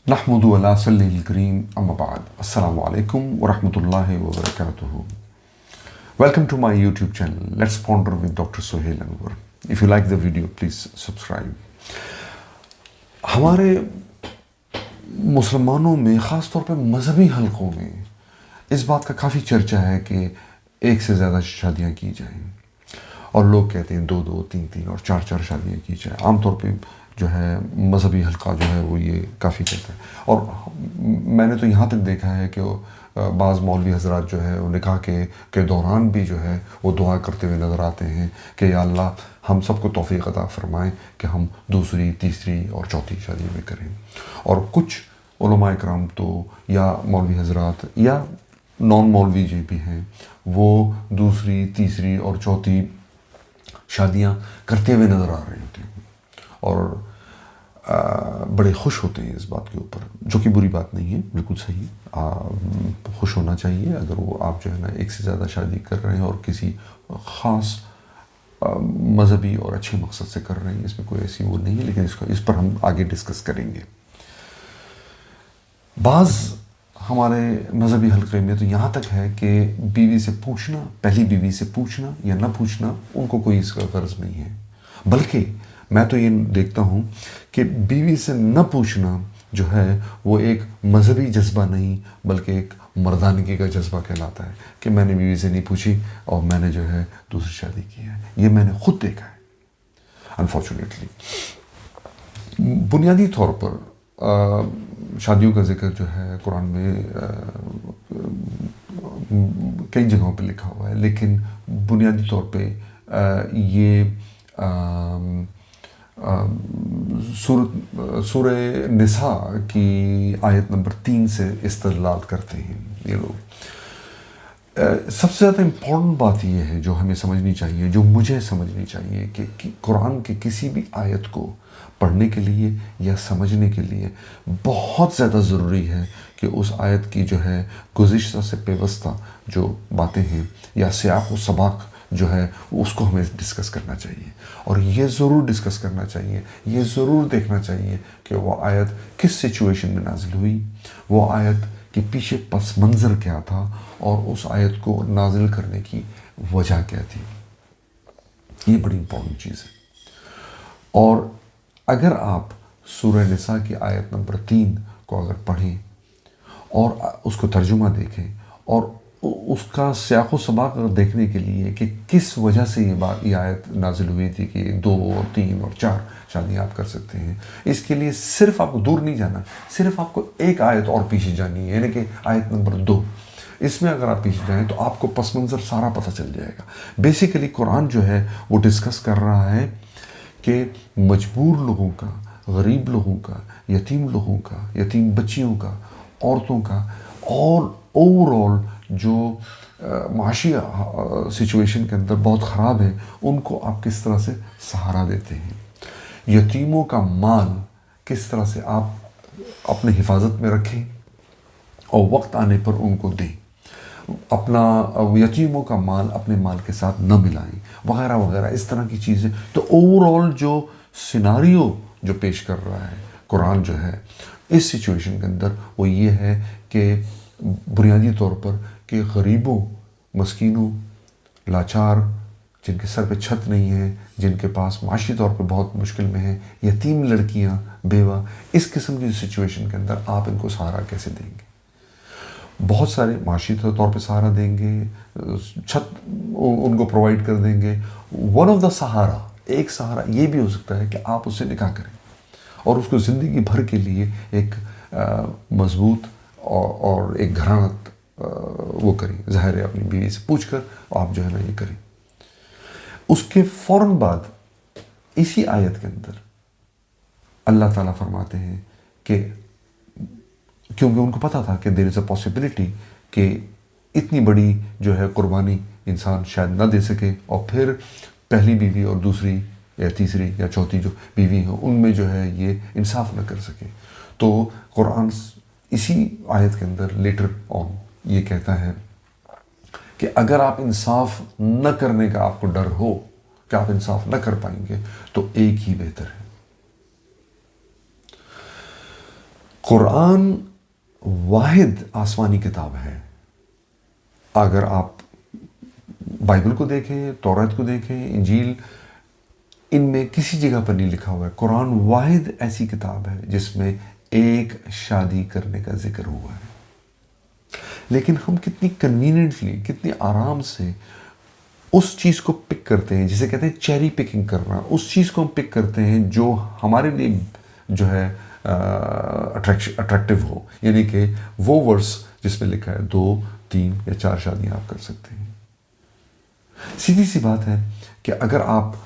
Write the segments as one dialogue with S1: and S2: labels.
S1: नहमदु अला सल्लिल करीम अम्मा बाद अस्सलामु अलैकुम व रहमतुल्लाहि व बरकातुहू. Welcome to my YouTube channel. Let's ponder with Dr. Sohail Anwar. If you like the video, please subscribe. हमारे मुसलमानों में ख़ास तौर पे मजहबी हलकों में इस बात का काफ़ी चर्चा है कि एक से ज़्यादा शादियाँ की जाएं, और लोग कहते हैं 2-2, 3-3 और 4-4 शादियाँ की जाएं. आमतौर पे जो है मजहबी हल्का जो है वो ये काफ़ी कहता है. और मैंने तो यहाँ तक देखा है कि बाज़ मौलवी हज़रात जो है वो निकाह के दौरान भी जो है वो दुआ करते हुए नज़र आते हैं कि या अल्लाह हम सबको तौफ़ीक़ अता फ़रमाएँ कि हम दूसरी, तीसरी और चौथी शादी में करें. और कुछ उलमा इकराम तो या मौलवी हज़रात या नॉन मौलवी जो भी हैं वो दूसरी, तीसरी और चौथी शादियाँ करते हुए नज़र आ रहे होते हैं और बड़े खुश होते हैं इस बात के ऊपर, जो कि बुरी बात नहीं है, बिल्कुल सही. खुश होना चाहिए अगर वो आप जो है ना एक से ज़्यादा शादी कर रहे हैं और किसी ख़ास मजहबी और अच्छे मकसद से कर रहे हैं, इसमें कोई ऐसी वो नहीं है. लेकिन इस पर हम आगे डिस्कस करेंगे. बाज़ हमारे मजहबी हल्के में तो यहाँ तक है कि बीवी से पूछना, पहली बीवी से पूछना या न पूछना, उनको कोई इसका गर्ज नहीं है. बल्कि मैं तो ये देखता हूँ कि बीवी से न पूछना जो है वो एक मजहबी जज्बा नहीं बल्कि एक मर्दानगी का जज्बा कहलाता है कि मैंने बीवी से नहीं पूछी और मैंने जो है दूसरी शादी की है. ये मैंने खुद देखा है अनफॉर्चुनेटली. बुनियादी तौर पर शादियों का जिक्र जो है कुरान में कई जगहों पे लिखा हुआ है, लेकिन बुनियादी तौर पे ये सूरह निसा की आयत नंबर 3 से इस्तेदलाल करते हैं ये लोग. सबसे ज़्यादा इम्पोर्टेंट बात ये है जो हमें समझनी चाहिए, जो मुझे समझनी चाहिए कि कुरान के किसी भी आयत को पढ़ने के लिए या समझने के लिए बहुत ज़्यादा ज़रूरी है कि उस आयत की जो है गुज़िश्ता से पेवस्ता जो बातें हैं या सियाक़ व सबाक़ जो है उसको हमें डिस्कस करना चाहिए. और ये ज़रूर डिस्कस करना चाहिए, ये ज़रूर देखना चाहिए कि वो आयत किस सिचुएशन में नाजिल हुई, वो आयत के पीछे पस मंज़र क्या था और उस आयत को नाजिल करने की वजह क्या थी. ये बड़ी इम्पोर्टेंट चीज़ है. और अगर आप सूरह निसा की आयत नंबर 3 को अगर पढ़ें और उसको तर्जुमा देखें और उसका सियाक़ व सबाक़ देखने के लिए कि किस वजह से ये आयत नाजिल हुई थी कि 2 और 3 और 4 शादियाँ आप कर सकते हैं, इसके लिए सिर्फ आपको दूर नहीं जाना, सिर्फ आपको एक आयत और पीछे जानी है, यानी कि आयत नंबर 2. इसमें अगर आप पीछे जाएँ तो आपको पस मंज़र सारा पता चल जाएगा. बेसिकली कुरान जो है वो डिस्कस कर रहा है कि मजबूर लोगों का, गरीब लोगों का, यतीम लोगों का, यतीम बच्चियों का, औरतों का और ओवरऑल जो माशी सिचुएशन के अंदर बहुत ख़राब है उनको आप किस तरह से सहारा देते हैं. यतीमों का माल किस तरह से आप अपने हिफाजत में रखें और वक्त आने पर उनको दें. अपना यतीमों का माल अपने माल के साथ न मिलाएं वगैरह वगैरह, इस तरह की चीज़ें. तो ओवरऑल जो सिनारियो जो पेश कर रहा है कुरान जो है इस सिचुएशन के अंदर वो ये है कि बुनियादी तौर पर कि गरीबों, मस्कीनों, लाचार, जिनके सर पे छत नहीं है, जिनके पास माशी तौर पे बहुत मुश्किल में है, यतीम लड़कियां, बेवा, इस किस्म की सिचुएशन के अंदर आप इनको सहारा कैसे देंगे. बहुत सारे माशी तौर पे सहारा देंगे, छत उनको प्रोवाइड कर देंगे. वन ऑफ द सहारा, एक सहारा ये भी हो सकता है कि आप उससे निकाह करें और उसको ज़िंदगी भर के लिए एक मजबूत और एक घराना वो करें. ज़ाहिर है अपनी बीवी से पूछकर आप जो है ना ये करें. उसके फ़ौरन बाद इसी आयत के अंदर अल्लाह ताला फरमाते हैं कि क्योंकि उनको पता था कि देयर इज़ अ पॉसिबिलिटी कि इतनी बड़ी जो है कुर्बानी इंसान शायद ना दे सके और फिर पहली बीवी और दूसरी या तीसरी या चौथी जो बीवी हो उनमें जो है ये इंसाफ न कर सके. तो कुरान इसी आयत के अंदर लेटर ऑन ये कहता है कि अगर आप इंसाफ न करने का आपको डर हो کہ آپ انصاف نہ کر پائیں گے تو ایک ہی بہتر ہے. قرآن واحد آسمانی کتاب ہے. اگر آپ بائبل کو دیکھیں، توریت کو دیکھیں، انجیل، ان میں کسی جگہ پر نہیں لکھا ہوا ہے. قرآن واحد ایسی کتاب ہے جس میں ایک شادی کرنے کا ذکر ہوا ہے. لیکن ہم کتنی کنوینئنٹلی، کتنی آرام سے اس چیز کو پک کرتے ہیں جسے کہتے ہیں چیری پکنگ کرنا. اس چیز کو ہم پک کرتے ہیں جو ہمارے لیے جو ہے اٹریکٹیو ہو. یعنی کہ وہ ورس جس میں لکھا ہے 2، 3 یا 4 شادیاں آپ کر سکتے ہیں. سیدھی سی بات ہے کہ اگر آپ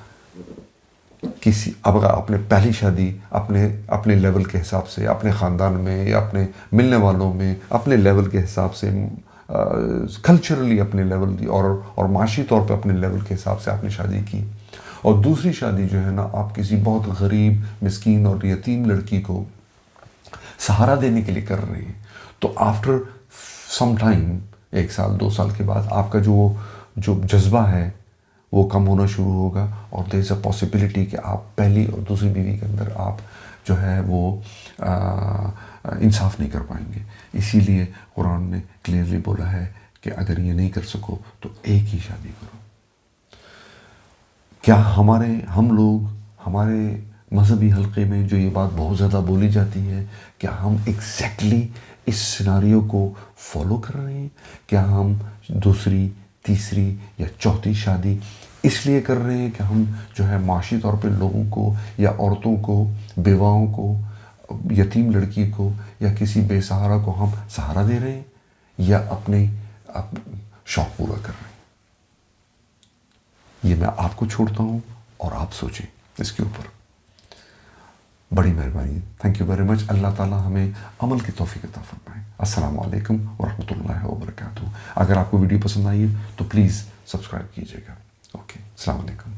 S1: اپنے پہلی شادی اپنے لیول کے حساب سے، اپنے خاندان میں یا اپنے ملنے والوں میں اپنے لیول کے حساب سے، کلچرلی اپنے لیول اور معاشی طور پہ اپنے لیول کے حساب سے آپ نے شادی کی، اور دوسری شادی جو ہے نا آپ کسی بہت غریب، مسکین اور یتیم لڑکی کو سہارا دینے کے لیے کر رہے ہیں، تو آفٹر سم ٹائم، 1 سال 2 سال کے بعد آپ کا جو جذبہ ہے وہ کم ہونا شروع ہوگا، اور دیر از اے پاسبلٹی کہ آپ پہلی اور دوسری بیوی کے اندر آپ جو ہے وہ انصاف نہیں کر پائیں گے. اسی لیے قرآن نے کلیئرلی بولا ہے کہ اگر یہ نہیں کر سکو تو ایک ہی شادی کرو. کیا ہم لوگ ہمارے مذہبی حلقے میں جو یہ بات بہت زیادہ بولی جاتی ہے، کیا ہم ایگزیکٹلی اس سیناریو کو فالو کر رہے ہیں؟ کیا ہم دوسری، تیسری یا چوتھی شادی اس لیے کر رہے ہیں کہ ہم جو ہے معاشی طور پہ لوگوں کو یا عورتوں کو، بیواؤں کو، یتیم لڑکی کو یا کسی بے سہارا کو ہم سہارا دے رہے ہیں، یا اپنے شوق پورا کر رہے ہیں؟ یہ میں آپ کو چھوڑتا ہوں اور آپ سوچیں اس کے اوپر. بڑی مہربانی. Thank you very much. اللہ تعالیٰ ہمیں عمل کی توفیق عطا فرمائے. السلام علیکم ورحمۃ اللہ وبرکاتہ. اگر آپ کو ویڈیو پسند آئی ہے تو پلیز سبسکرائب کیجیے گا. اوکے، السلام علیکم.